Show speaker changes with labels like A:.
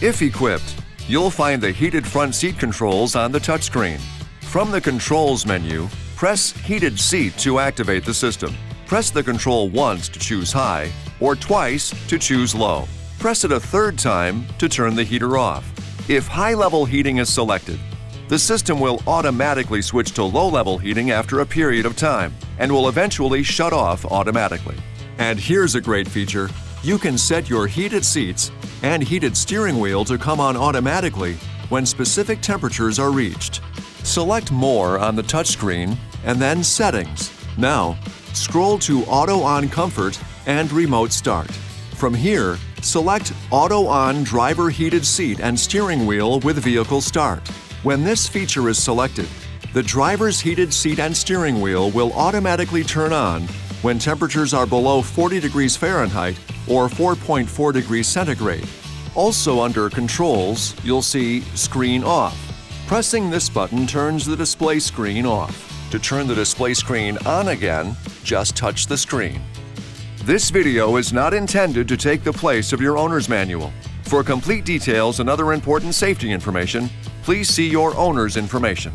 A: If equipped, you'll find the heated front seat controls on the touchscreen. From the Controls menu, press Heated Seat to activate the system. Press the control once to choose high or twice to choose low. Press it a third time to turn the heater off. If high-level heating is selected, the system will automatically switch to low-level heating after a period of time and will eventually shut off automatically. And here's a great feature. You can set your heated seats and heated steering wheel to come on automatically when specific temperatures are reached. Select More on the touchscreen and then Settings. Now, scroll to Auto On Comfort and Remote Start. From here, select Auto On Driver Heated Seat and Steering Wheel with Vehicle Start. When this feature is selected, the driver's heated seat and steering wheel will automatically turn on when temperatures are below 40 degrees Fahrenheit or 4.4 degrees centigrade. Also under Controls, you'll see Screen Off. Pressing this button turns the display screen off. To turn the display screen on again, just touch the screen. This video is not intended to take the place of your owner's manual. For complete details and other important safety information, please see your owner's information.